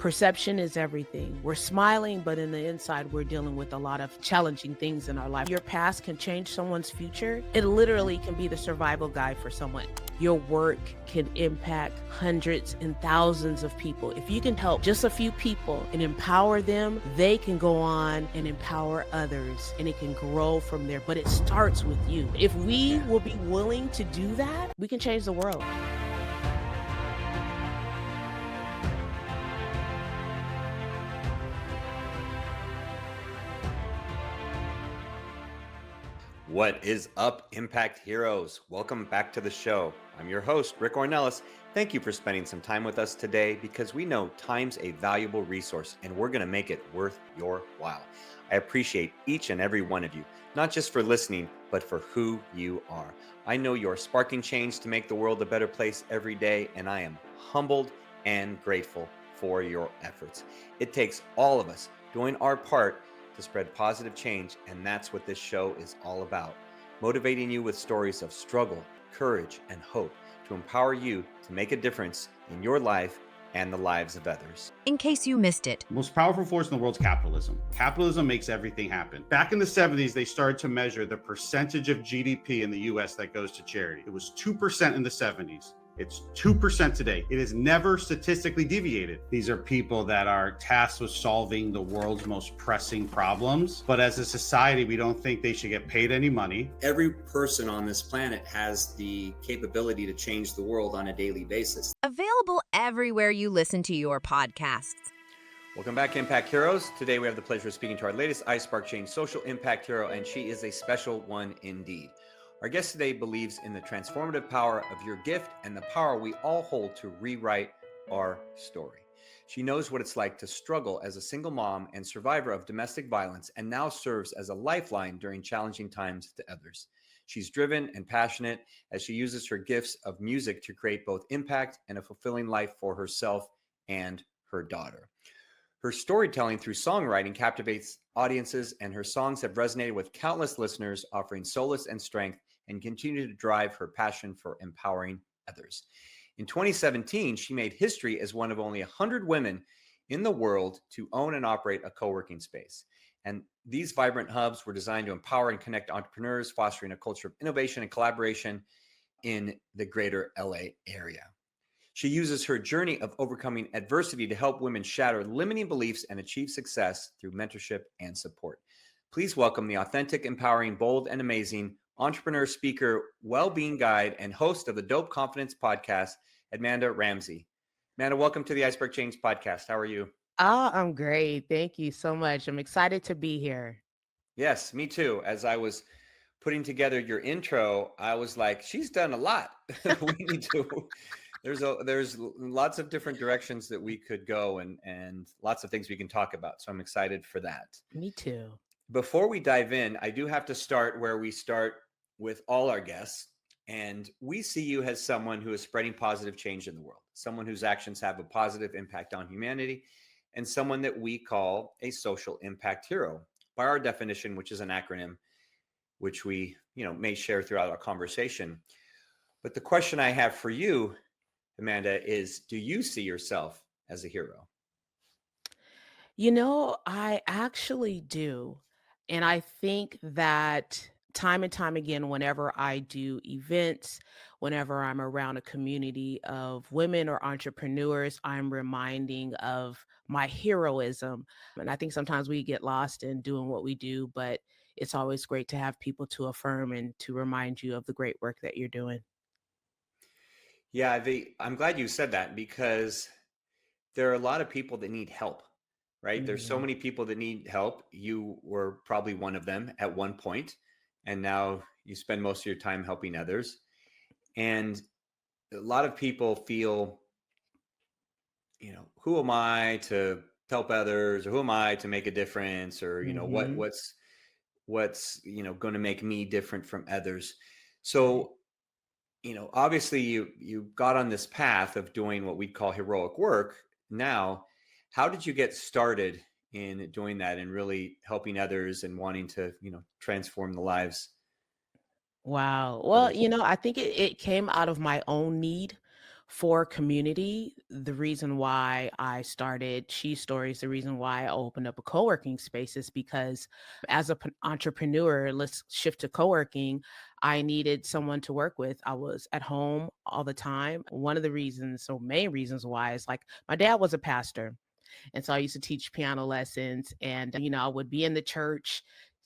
Perception is everything. We're smiling, but in the inside, we're dealing with a lot of challenging things in our life. Your past can change someone's future. It literally can be the survival guide for someone. Your work can impact hundreds and thousands of people. If you can help just a few people and empower them, they can go on and empower others, and it can grow from there. But it starts with you. If we will be willing to do that, we can change the world. What is up, Impact Heroes? Welcome back to the show. I'm your host, Rick Ornelas. Thank you for spending some time with us today because we know time's a valuable resource and we're going to make it worth your while. I appreciate each and every one of you, not just for listening, but for who you are. I know you're sparking change to make the world a better place every day, and I am humbled and grateful for your efforts. It takes all of us doing our part to spread positive change, and that's what this show is all about. Motivating you with stories of struggle, courage, and hope to empower you to make a difference in your life and the lives of others. In case you missed it. The most powerful force in the world is capitalism. Capitalism makes everything happen. Back in the 70s, they started to measure the percentage of GDP in the US that goes to charity. It was 2% in the 70s. It's 2% today. It has never statistically deviated. These are people that are tasked with solving the world's most pressing problems. But as a society, we don't think they should get paid any money. Every person on this planet has the capability to change the world on a daily basis. Available everywhere you listen to your podcasts. Welcome back, Impact Heroes. Today we have the pleasure of speaking to our latest iSpark Change social impact hero, and she is a special one indeed. Our guest today believes in the transformative power of your gift and the power we all hold to rewrite our story. She knows what it's like to struggle as a single mom and survivor of domestic violence, and now serves as a lifeline during challenging times to others. She's driven and passionate as she uses her gifts of music to create both impact and a fulfilling life for herself and her daughter. Her storytelling through songwriting captivates audiences, and her songs have resonated with countless listeners, offering solace and strength, and continue to drive her passion for empowering others. In 2017, she made history as one of only 100 women in the world to own and operate a co-working space. And these vibrant hubs were designed to empower and connect entrepreneurs, fostering a culture of innovation and collaboration in the greater LA area. She uses her journey of overcoming adversity to help women shatter limiting beliefs and achieve success through mentorship and support. Please welcome the authentic, empowering, bold, and amazing entrepreneur, speaker, well-being guide, and host of the Dope Confidence podcast, Ehmandah Ramsey. Ehmandah, welcome to the iSpark Change podcast. How are you? I'm great. Thank you so much. I'm excited to be here. Yes, me too. As I was putting together your intro, I was like, she's done a lot. We need to... There's lots of different directions that we could go, and lots of things we can talk about. So I'm excited for that. Me too. Before we dive in, I do have to start where we start with all our guests. And we see you as someone who is spreading positive change in the world, someone whose actions have a positive impact on humanity, and someone that we call a social impact hero by our definition, which is an acronym, which we may share throughout our conversation. But the question I have for you, Ehmandah, is, do you see yourself as a hero? I actually do. And I think that time and time again, whenever I do events, whenever I'm around a community of women or entrepreneurs, I'm reminding of my heroism. And I think sometimes we get lost in doing what we do, but it's always great to have people to affirm and to remind you of the great work that you're doing. Yeah, I'm glad you said that, because there are a lot of people that need help, right? There's so many people that need help. You were probably one of them at one point, and now you spend most of your time helping others. And a lot of people feel, who am I to help others, or who am I to make a difference, or what's going to make me different from others. So obviously you got on this path of doing what we'd call heroic work. Now, how did you get started in doing that and really helping others and wanting to, transform the lives? Wow. Well, I think it came out of my own need for community, the reason why I started She Stories, the reason why I opened up a co-working space is because as a entrepreneur, let's shift to co-working, I needed someone to work with. I was at home all the time. One of the reasons, so main reasons why is like my dad was a pastor. And so I used to teach piano lessons and, I would be in the church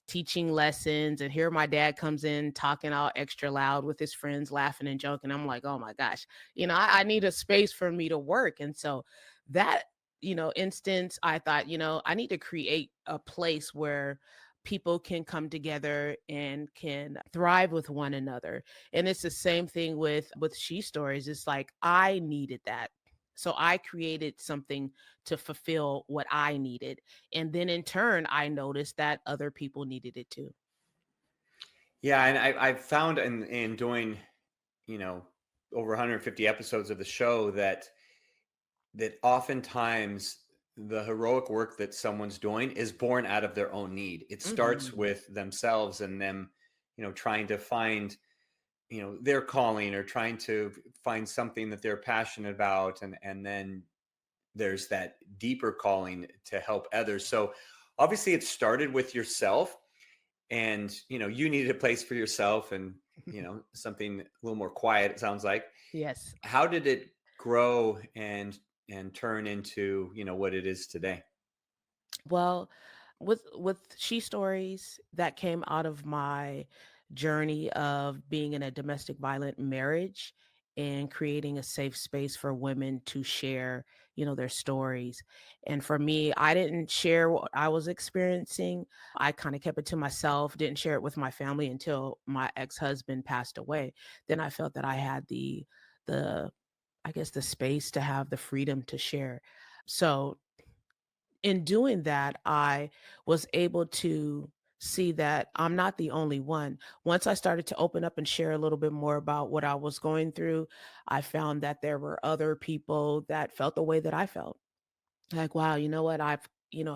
teaching lessons and here my dad comes in talking all extra loud with his friends, laughing and joking. I'm like, oh my gosh, I need a space for me to work. And so that, instance, I thought, I need to create a place where people can come together and can thrive with one another. And it's the same thing with She Stories. It's like I needed that. So I created something to fulfill what I needed. And then in turn, I noticed that other people needed it too. Yeah, and I've found in doing, you know, over 150 episodes of the show that oftentimes the heroic work that someone's doing is born out of their own need. It starts Mhm. with themselves and them, trying to find, their calling or trying to find something that they're passionate about. And then there's that deeper calling to help others. So obviously it started with yourself and, you needed a place for yourself and, something a little more quiet, it sounds like. Yes. How did it grow and turn into, what it is today? Well, with She Stories, that came out of my journey of being in a domestic violent marriage and creating a safe space for women to share, their stories. And for me, I didn't share what I was experiencing. I kind of kept it to myself, didn't share it with my family until my ex-husband passed away. Then I felt that I had the I guess the space to have the freedom to share. So in doing that, I was able to see that I'm not the only one. Once I started to open up and share a little bit more about what I was going through, I found that there were other people that felt the way that I felt. Like, wow, you know what? I've,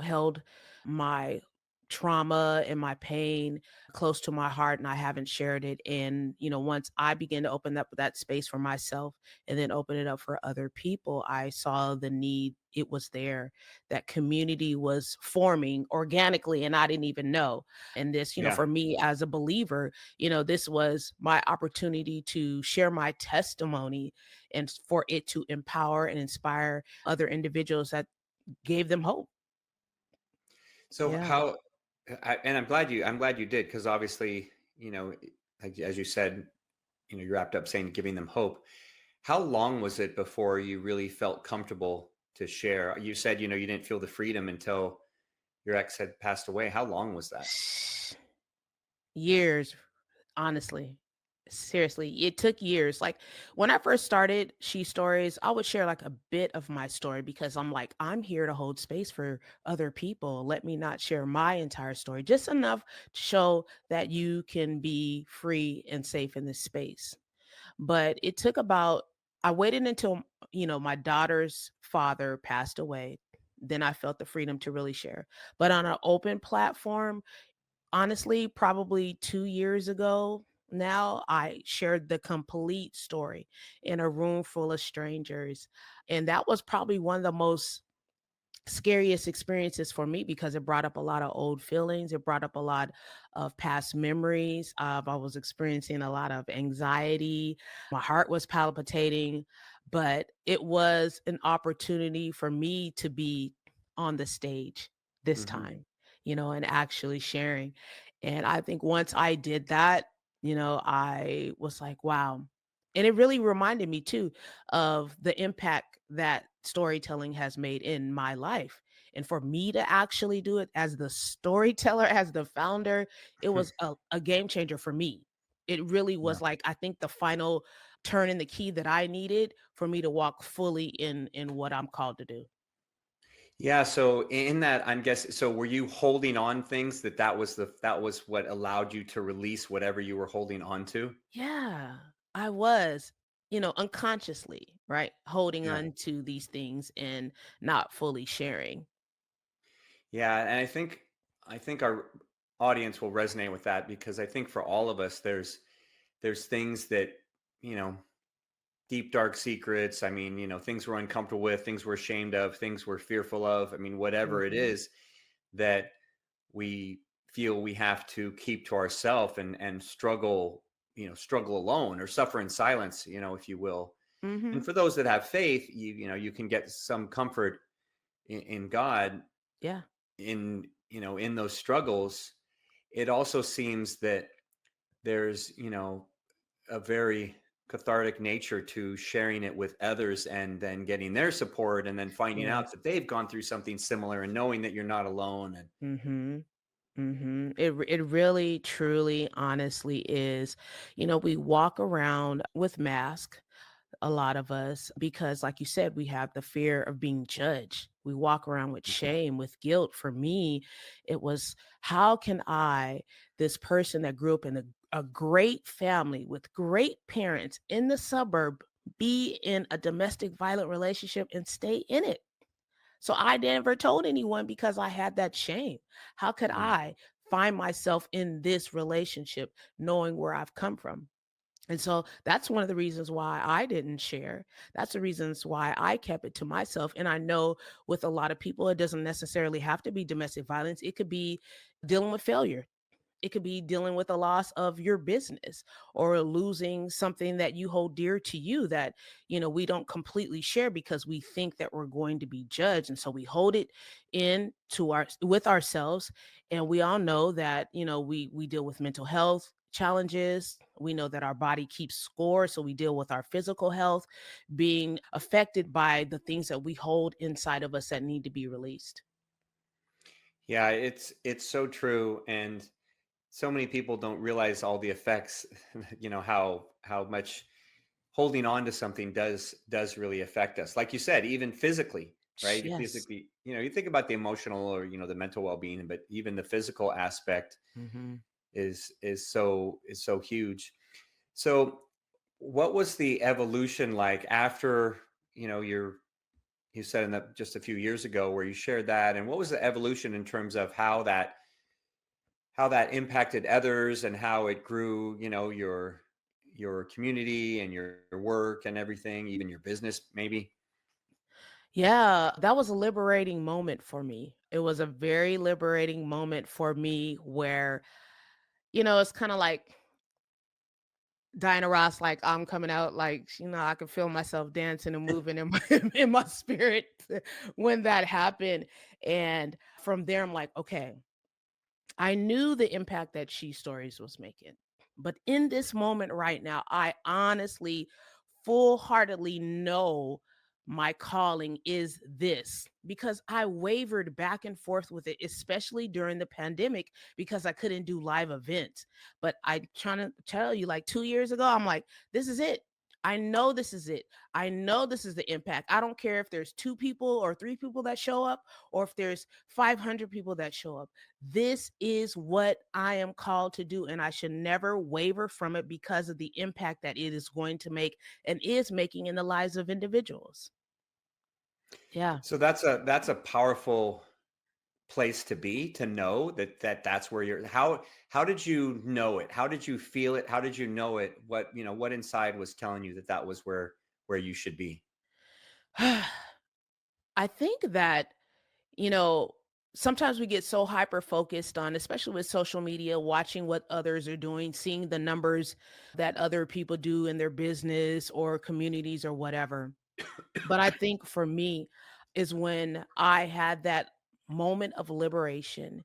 held my trauma and my pain close to my heart and I haven't shared it. And, once I began to open up that space for myself and then open it up for other people, I saw the need. It was there. That community was forming organically and I didn't even know. And this, Yeah. for me as a believer, this was my opportunity to share my testimony and for it to empower and inspire other individuals that gave them hope. So Yeah. and I'm glad you did, because obviously, like, as you said, you wrapped up saying giving them hope. How long was it before you really felt comfortable to share? You said, you didn't feel the freedom until your ex had passed away. How long was that? Years, honestly. Seriously, it took years. Like when I first started She Stories, I would share like a bit of my story because I'm like, I'm here to hold space for other people. Let me not share my entire story, just enough to show that you can be free and safe in this space. But it took about, I waited until, my daughter's father passed away. Then I felt the freedom to really share. But on an open platform, honestly, probably 2 years ago now, I shared the complete story in a room full of strangers, and that was probably one of the most scariest experiences for me because it brought up a lot of old feelings. It brought up a lot of past memories. I was experiencing a lot of anxiety. My heart was palpitating, but it was an opportunity for me to be on the stage this Hmm. time, and actually sharing. And I think once I did that, I was like, wow. And it really reminded me too of the impact that storytelling has made in my life. And for me to actually do it as the storyteller, as the founder, it was a game changer for me. It really Yeah. was like, I think the final turn in the key that I needed for me to walk fully in what I'm called to do. Yeah. So in that, I'm guessing, so were you holding on things that was what allowed you to release whatever you were holding on to? Yeah, I was, unconsciously, right? Holding Yeah. on to these things and not fully sharing. Yeah. And I think our audience will resonate with that, because I think for all of us, there's things that, you know, deep, dark secrets. I mean, things we're uncomfortable with, things we're ashamed of, things we're fearful of. I mean, whatever it Mhm. is that we feel we have to keep to ourselves and struggle, struggle alone or suffer in silence, if you will. And Mhm. for those that have faith, you can get some comfort in God Yeah. in those struggles. It also seems that there's, a very cathartic nature to sharing it with others and then getting their support and then finding Yeah. out that they've gone through something similar and knowing that you're not alone. And Mhm. Mhm. It really, truly, honestly is. We walk around with masks, a lot of us, because like you said, we have the fear of being judged. We walk around with shame, with guilt. For me, it was, how can I, this person that grew up in a great family with great parents in the suburb, be in a domestic violent relationship and stay in it? So I never told anyone because I had that shame. How could Mm. I find myself in this relationship knowing where I've come from? And so that's one of the reasons why I didn't share. That's the reasons why I kept it to myself. And I know with a lot of people, it doesn't necessarily have to be domestic violence. It could be dealing with failure. It could be dealing with the loss of your business or losing something that you hold dear to you that, we don't completely share because we think that we're going to be judged. And so we hold it in to our with ourselves. And we all know that, we deal with mental health challenges. We know that our body keeps score. So we deal with our physical health being affected by the things that we hold inside of us that need to be released. yeah, it's so true. And so many people don't realize all the effects, how much holding on to something does really affect us. Like you said, even physically, right? Yes. Physically, you think about the emotional or the mental well-being, but even the physical aspect Hmm. is so huge. So what was the evolution like after, you said in that just a few years ago where you shared that, and what was the evolution in terms of how that impacted others and how it grew, your community and your work and everything, even your business, maybe? Yeah, that was a liberating moment for me. It was a very liberating moment for me where, it's kind of like Diana Ross, like I'm coming out, like, I could feel myself dancing and moving in my, in my spirit when that happened. And from there, I'm like, okay, I knew the impact that She Stories was making. But in this moment right now, I honestly, full heartedly know my calling is this because I wavered back and forth with it, especially during the pandemic because I couldn't do live events. But I trying to tell you, like 2 years ago, I'm like, this is it. I know this is it. I know this is the impact. I don't care if there's two people or three people that show up or if there's 500 people that show up. This is what I am called to do, and I should never waver from it because of the impact that it is going to make and is making in the lives of individuals. Yeah. So that's a powerful place to be, to know that's where you're. How did you know it? How did you feel it? How did you know it? What inside was telling you that was where you should be? I think that, you know, sometimes we get so hyper focused on, especially with social media, watching what others are doing, seeing the numbers that other people do in their business or communities or whatever. But I think for me is when I had that moment of liberation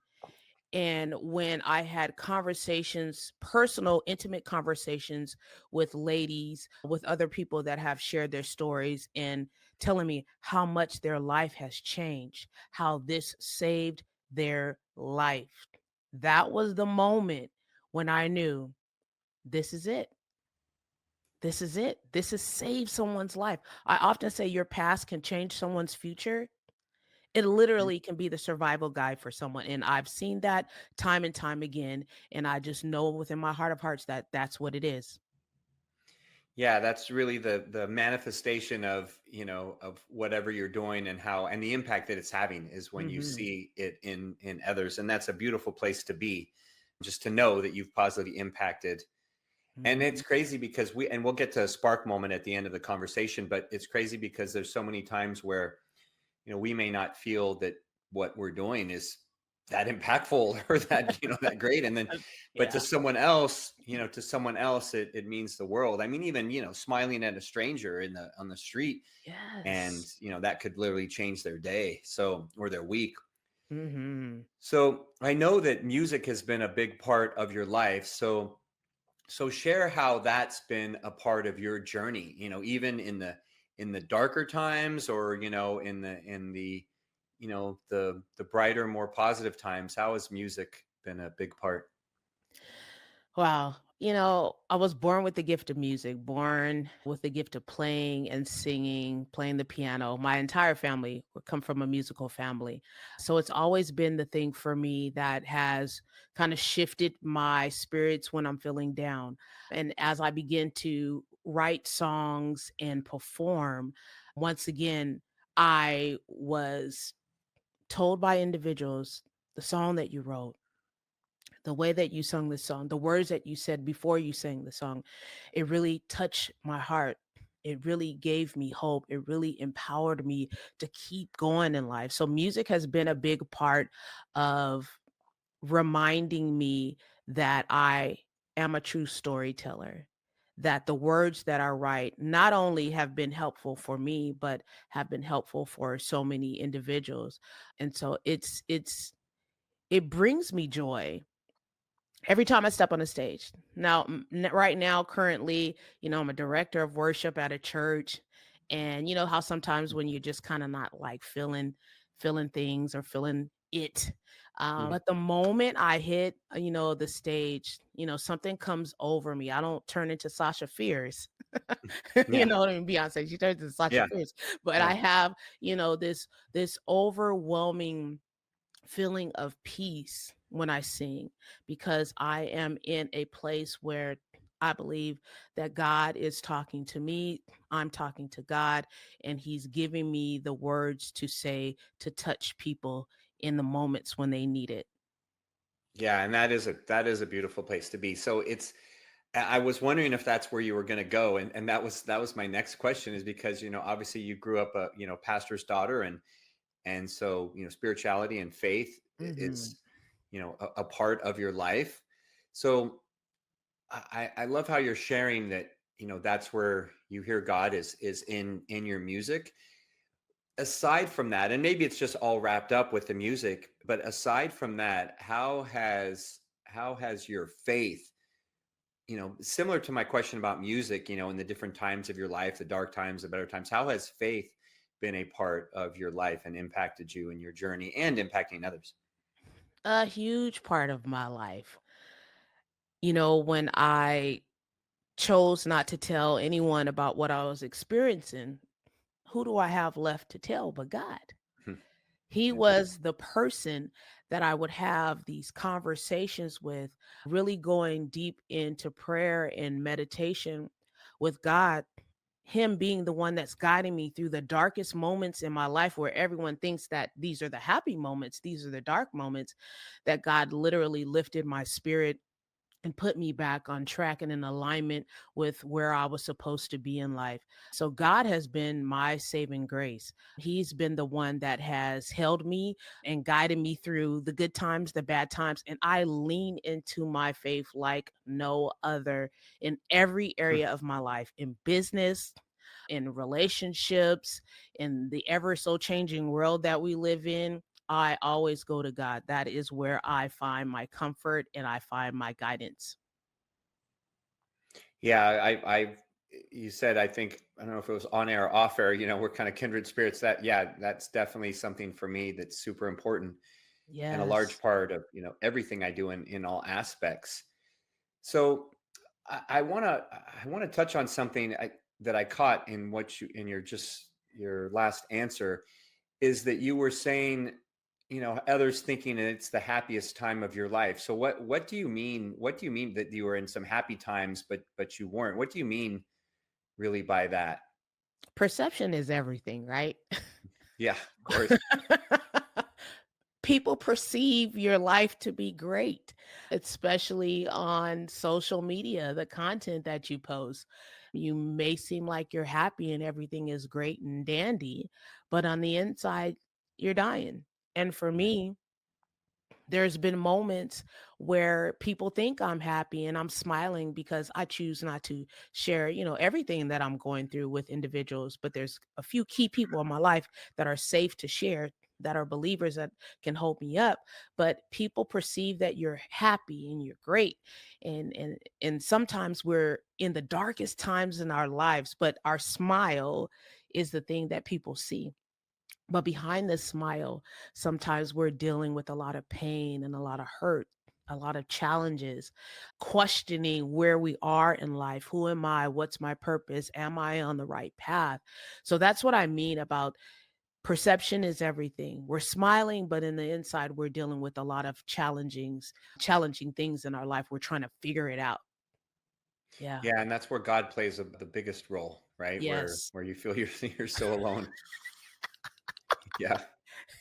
and when I had conversations, personal, intimate conversations with ladies, with other people that have shared their stories and telling me how much their life has changed, how this saved their life. That was the moment when I knew this is it. This is it. This has saved someone's life. I often say your past can change someone's future. It literally can be the survival guide for someone, and I've seen that time and time again, and I just know within my heart of hearts that that's what it is. Yeah, that's really the manifestation of whatever you're doing and the impact that it's having is when you Mhm. see it in others. And that's a beautiful place to be, just to know that you've positively impacted. And it's Mhm. crazy because we'll get to a spark moment at the end of the conversation, but it's crazy because there's so many times where, we may not feel that what we're doing is that impactful or that, that great. And then, but Yeah. to someone else, it means the world. I mean, even, smiling at a stranger on the street, and, Yes. that could literally change their day. So, or their week. Mhm. So I know that music has been a big part of your life. So share how that's been a part of your journey, even in the darker times, or, in the the brighter, more positive times. How has music been a big part? Wow. I was born with the gift of music, born with the gift of playing and singing, playing the piano. My entire family come from a musical family. So it's always been the thing for me that has kind of shifted my spirits when I'm feeling down. And as I begin to write songs and perform, once again, I was told by individuals, the song that you wrote, the way that you sung the song, the words that you said before you sang the song, it really touched my heart. It really gave me hope. It really empowered me to keep going in life. So, music has been a big part of reminding me that I am a true storyteller, that the words that I write not only have been helpful for me, but have been helpful for so many individuals. And so it brings me joy every time I step on a stage. Now, right now, currently, I'm a director of worship at a church, and you know how sometimes when you're just kind of not like feeling things or feeling it, Mm. but the moment I hit, the stage, something comes over me. I don't turn into Sasha Fierce, you Yeah. know what I mean? Beyonce, she turns into Sasha Yeah. Fierce, but I Yeah. have, this overwhelming feeling of peace when I sing because I am in a place where I believe that God is talking to me. I'm talking to God, and He's giving me the words to say to touch people in the moments when they need it. Yeah. And that is a beautiful place to be. So I was wondering if that's where you were going to go. And that was my next question, is because, obviously you grew up a, pastor's daughter, and so, spirituality and faith Hmm. is, a part of your life. So I love how you're sharing that, that's where you hear God is in your music. Aside from that, and maybe it's just all wrapped up with the music, but aside from that, how has your faith, similar to my question about music, in the different times of your life, the dark times, the better times, how has faith been a part of your life and impacted you in your journey and impacting others? A huge part of my life. When I chose not to tell anyone about what I was experiencing, who do I have left to tell but God? He Yeah. was the person that I would have these conversations with, really going deep into prayer and meditation with God. Him being the one that's guiding me through the darkest moments in my life where everyone thinks that these are the happy moments, these are the dark moments, that God literally lifted my spirit and put me back on track and in alignment with where I was supposed to be in life. So God has been my saving grace. He's been the one that has held me and guided me through the good times, the bad times, and I lean into my faith like no other in every area of my life, in business, in relationships, in the ever so changing world that we live in. I always go to God. That is where I find my comfort and I find my guidance. Yeah, you said, I think, I don't know if it was on air or off air, we're kind of kindred spirits. Yeah, that's definitely something for me that's super important and a large Yes. part of, everything I do in all aspects. So I want to touch on something that I caught in your last answer, is that you were saying, others thinking it's the happiest time of your life. So what do you mean? What do you mean that you were in some happy times, but you weren't? What do you mean really by that? Perception is everything, right? Yeah, of course. People perceive your life to be great, especially on social media, the content that you post. You may seem like you're happy and everything is great and dandy, but on the inside, you're dying. And for Yeah. me, there's been moments where people think I'm happy and I'm smiling because I choose not to share, everything that I'm going through with individuals. But there's a few key people in my life that are safe to share, that are believers that can hold me up. But people perceive that you're happy and you're great. And sometimes we're in the darkest times in our lives, but our smile is the thing that people see. But behind the smile, sometimes we're dealing with a lot of pain and a lot of hurt, a lot of challenges, questioning where we are in life. Who am I? What's my purpose? Am I on the right path? So that's what I mean about perception is everything. We're smiling, but in the inside, we're dealing with a lot of challenging things in our life. We're trying to figure it out. Yeah. Yeah, and that's where God plays the biggest role, right? Where Yes. where you feel you're so alone. Yeah.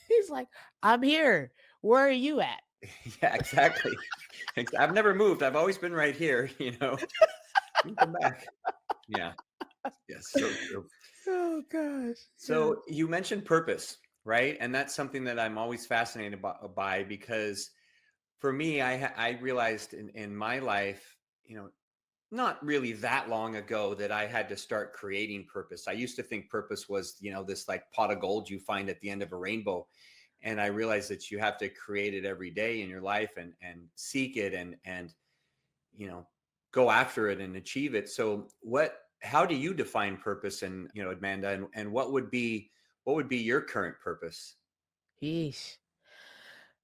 He's like, I'm here. Where are you at? Yeah, exactly. I've never moved. I've always been right here, You come back. Yeah. Yes, so true. Oh gosh. Yeah. So you mentioned purpose, right? And that's something that I'm always fascinated by because for me, I realized in my life, not really that long ago that I had to start creating purpose. I used to think purpose was, this like pot of gold you find at the end of a rainbow. And I realized that you have to create it every day in your life and seek it and you know, go after it and achieve it. So how do you define purpose and, Amanda, and what would be your current purpose? Yeesh.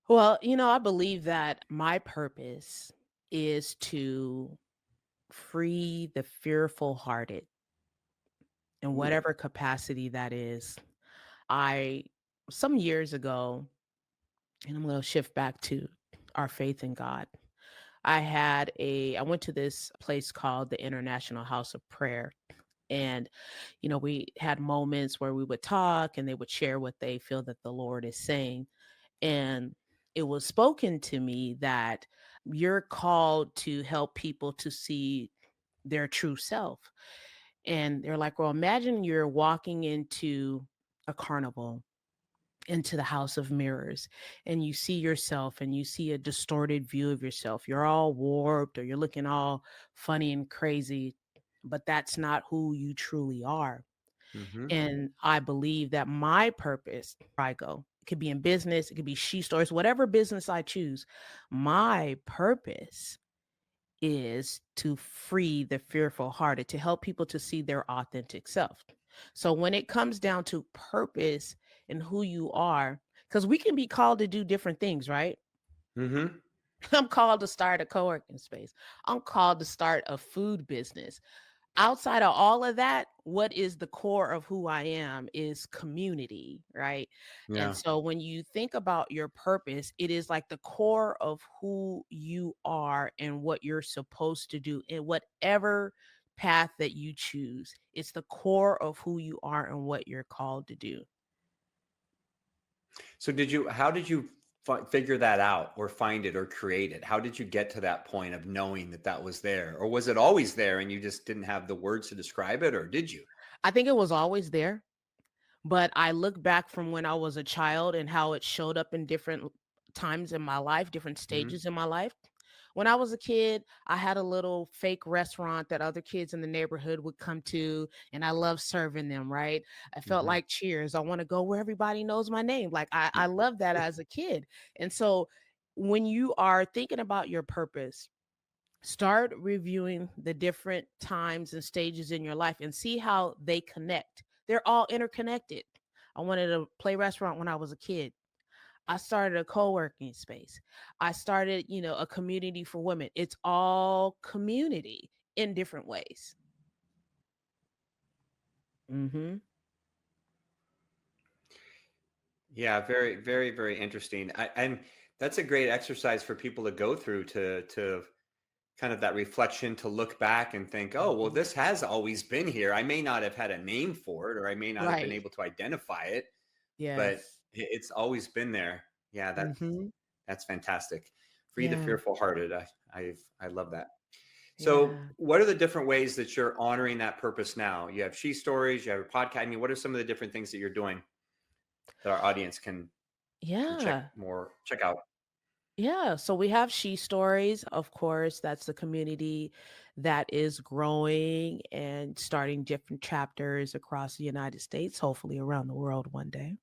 Well, I believe that my purpose is to free the fearful hearted in Ooh. whatever capacity that is. I, some years ago, and I'm going to shift back to our faith in God. I went to this place called the International House of Prayer. And, we had moments where we would talk and they would share what they feel that the Lord is saying. And it was spoken to me that you're called to help people to see their true self. And they're like, well, imagine you're walking into a carnival, into the house of mirrors, and you see yourself and you see a distorted view of yourself. You're all warped or you're looking all funny and crazy, but that's not who you truly are. Hmm. And I believe that my purpose, I go, it could be in business, it could be she stores, whatever business I choose. My purpose is to free the fearful hearted, to help people to see their authentic self. So when it comes down to purpose and who you are, because we can be called to do different things, right? Hmm. I'm called to start a co-working space. I'm called to start a food business. Outside of all of that, what is the core of who I am is community, right? And Yeah. so when you think about your purpose, it is like the core of who you are and what you're supposed to do in whatever path that you choose. It's the core of who you are and what you're called to do. So how did you figure that out or find it or create it? How did you get to that point of knowing that that was there? Or was it always there and you just didn't have the words to describe it, or did you? I think it was always there. But I look back from when I was a child and how it showed up in different times in my life, different Hmm. stages in my life. When I was a kid, I had a little fake restaurant that other kids in the neighborhood would come to, and I loved serving them, right? I felt Hmm. like Cheers. I want to go where everybody knows my name. Like I love that as a kid. And so when you are thinking about your purpose, start reviewing the different times and stages in your life and see how they connect. They're all interconnected. I wanted to play restaurant when I was a kid. I started a co-working space. I started, a community for women. It's all community in different ways. Mhm. Yeah, very, very, very interesting. And that's a great exercise for people to go through to kind of that reflection, to look back and think, oh, well, Mhm. this has always been here. I may not have had a name for it, or I may not have been Right. able to identify it, but Yes. it's always been there. Yeah, Hmm. that's fantastic. Free the Yeah. fearful hearted. I love that. So, Yeah. what are the different ways that you're honoring that purpose now? You have She Stories, you have a podcast. I mean, what are some of the different things that you're doing that our audience can Yeah. check out? Yeah, so we have She Stories. Of course, that's the community that is growing and starting different chapters across the United States, hopefully around the world one day.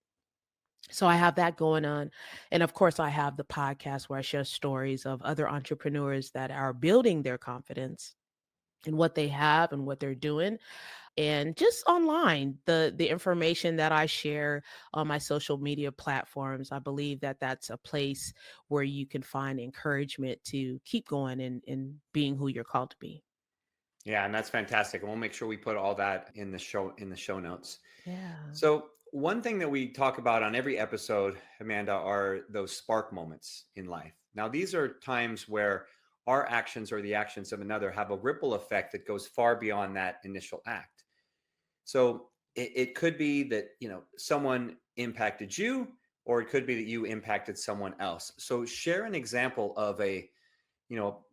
So I have that going on. And of course, I have the podcast where I share stories of other entrepreneurs that are building their confidence in what they have and what they're doing. And just online, the information that I share on my social media platforms, I believe that that's a place where you can find encouragement to keep going and being who you're called to be. Yeah, and that's fantastic. And we'll make sure we put all that in the show notes. Yeah. So, one thing that we talk about on every episode, Amanda, are those spark moments in life. Now, these are times where our actions or the actions of another have a ripple effect that goes far beyond that initial act. So, it could be that, someone impacted you, or it could be that you impacted someone else. So, share an example of a, you know,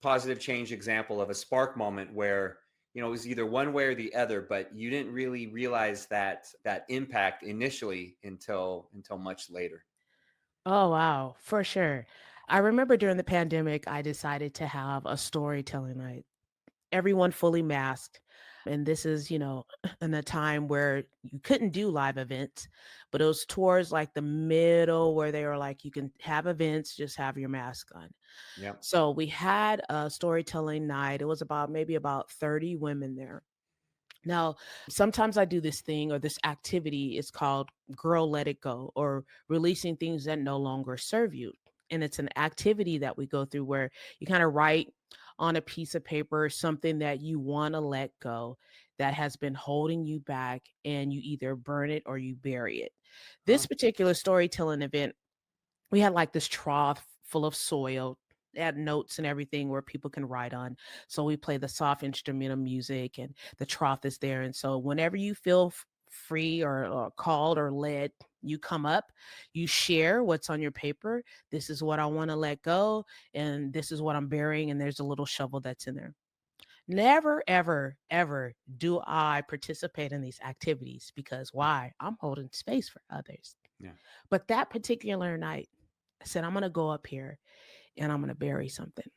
positive change example of a spark moment where it was either one way or the other, but you didn't really realize that impact initially until much later. Oh, wow, for sure. I remember during the pandemic, I decided to have a storytelling night, everyone fully masked. And this is, in a time where you couldn't do live events, but it was towards like the middle where they were like, you can have events, just have your mask on. Yeah. So we had a storytelling night. It was about maybe about 30 women there. Now, sometimes I do this thing or this activity is called Girl Let It Go or releasing things that no longer serve you. And it's an activity that we go through where you kind of write on a piece of paper something that you want to let go that has been holding you back, and you either burn it or you bury it. This Huh? particular storytelling event, we had like this trough full of soil. It had notes and everything where people can write on. So we play the soft instrumental music, and the trough is there. And so whenever you feel free or called or led, you come up, you share what's on your paper. This is what I want to let go, and this is what I'm burying. And there's a little shovel that's in there. Never, ever, ever do I participate in these activities because why? I'm holding space for others. Yeah. But that particular night, I said, I'm going to go up here and I'm going to bury something.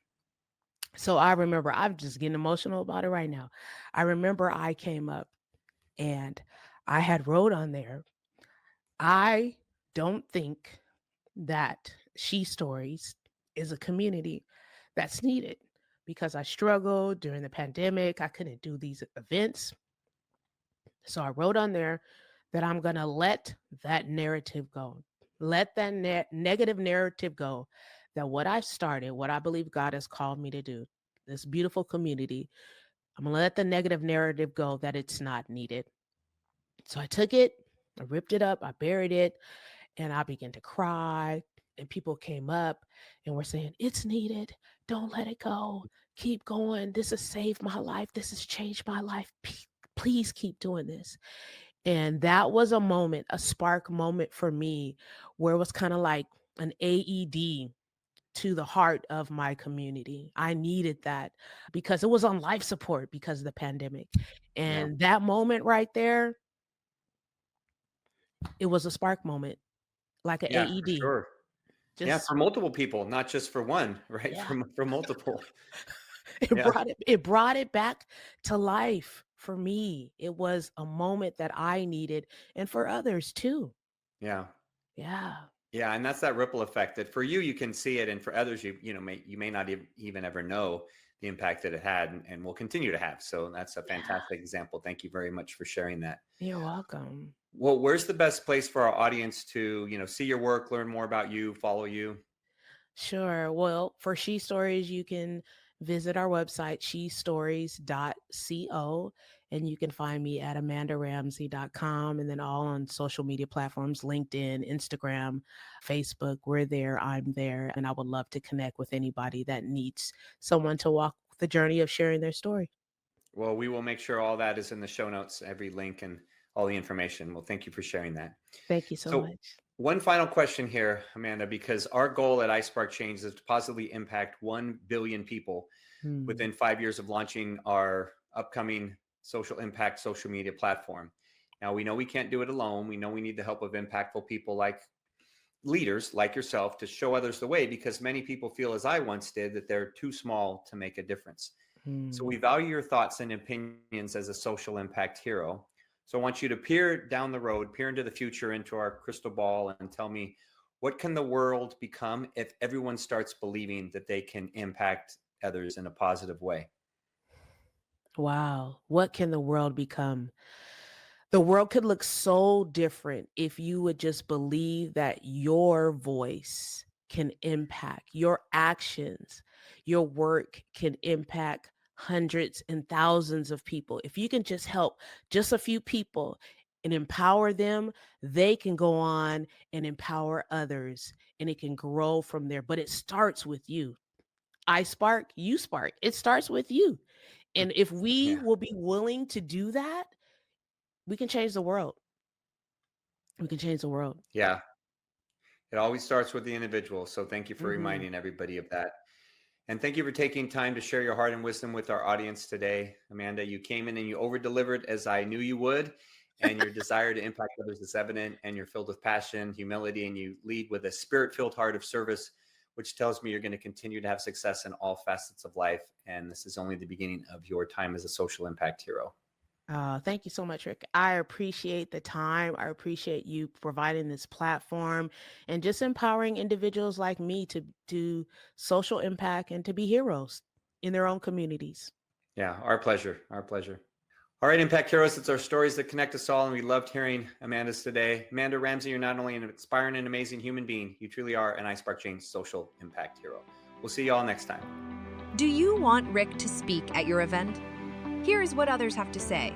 So I remember, I'm just getting emotional about it right now. I remember I came up and I had wrote on there, I don't think that She Stories is a community that's needed because I struggled during the pandemic. I couldn't do these events. So I wrote on there that I'm going to let that narrative go. Let that negative narrative go, that what I've started, what I believe God has called me to do, this beautiful community, I'm going to let the negative narrative go that it's not needed. So I took it, I ripped it up, I buried it, and I began to cry. And people came up and were saying, it's needed. Don't let it go. Keep going. This has saved my life. This has changed my life. Please keep doing this. And that was a moment, a spark moment for me, where it was kind of like an AED to the heart of my community. I needed that because it was on life support because of the pandemic. Yeah. And that moment right there, it was a spark moment, like an Yeah, for AED. sure. Yeah, Just for multiple people, not just for one, right? yeah. For multiple. It Yeah. brought it back to life for me. It was a moment that I needed and for others too. Yeah. Yeah. Yeah, and that's that ripple effect that for you can see it, and for others you may not even ever know the impact that it had, and will continue to have. So that's a Yeah. fantastic example. Thank you very much for sharing that. You're welcome. Well, where's the best place for our audience to see your work, learn more about you, follow you? Sure. Well, for She Stories, you can visit our website, shestories.co, and you can find me at amandaramsey.com, and then all on social media platforms, LinkedIn, Instagram, Facebook. We're there. I'm there. And I would love to connect with anybody that needs someone to walk the journey of sharing their story. Well, we will make sure all that is in the show notes, every link and all the information. Well, thank you for sharing that. Thank you so So much. One final question here, Amanda, because our goal at iSpark Change is to positively impact 1 billion people Hmm. within 5 years of launching our upcoming social impact social media platform. Now, we know we can't do it alone. We know we need the help of impactful people like leaders like yourself to show others the way, because many people feel, as I once did, that they're too small to make a difference. So Hmm. we value your thoughts and opinions as a social impact hero. So I want you to peer down the road, peer into the future, into our crystal ball, and tell me, what can the world become if everyone starts believing that they can impact others in a positive way? Wow. What can the world become? The world could look so different if you would just believe that your voice can impact your actions, your work can impact hundreds and thousands of people. If you can just help just a few people and empower them, they can go on and empower others and it can grow from there. But it starts with you. I spark, you spark. It starts with you. And if we Yeah. will be willing to do that, we can change the world. We can change the world. Yeah. It always starts with the individual. So thank you for Mhm. reminding everybody of that. And thank you for taking time to share your heart and wisdom with our audience today. Amanda, you came in and you over delivered, as I knew you would. And your desire to impact others is evident, and you're filled with passion, humility, and you lead with a spirit filled heart of service, which tells me you're going to continue to have success in all facets of life. And this is only the beginning of your time as a social impact hero. Thank you so much, Rick. I appreciate the time. I appreciate you providing this platform and just empowering individuals like me to do social impact and to be heroes in their own communities. Yeah, our pleasure. Our pleasure. All right, Impact Heroes, it's our stories that connect us all, and we loved hearing Amanda's today. Amanda Ramsey, you're not only an inspiring and amazing human being, you truly are an iSpark Change social impact hero. We'll see you all next time. Do you want Rick to speak at your event? Here's what others have to say.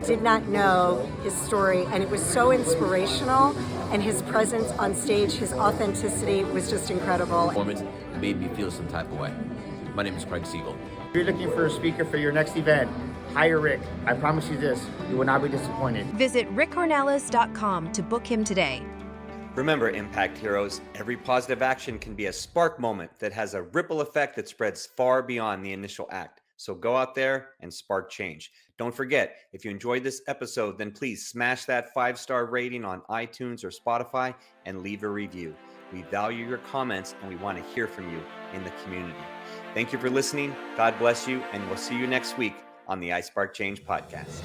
Did not know his story, and it was so inspirational, and his presence on stage, his authenticity was just incredible. Performance made me feel some type of way. My name is Craig Siegel. If you're looking for a speaker for your next event, hire Rick. I promise you this, you will not be disappointed. Visit rickcornelis.com to book him today. Remember, Impact Heroes, every positive action can be a spark moment that has a ripple effect that spreads far beyond the initial act. So go out there and spark change. Don't forget, if you enjoyed this episode, then please smash that 5-star rating on iTunes or Spotify and leave a review. We value your comments and we want to hear from you in the community. Thank you for listening. God bless you, and we'll see you next week on the iSpark Change podcast.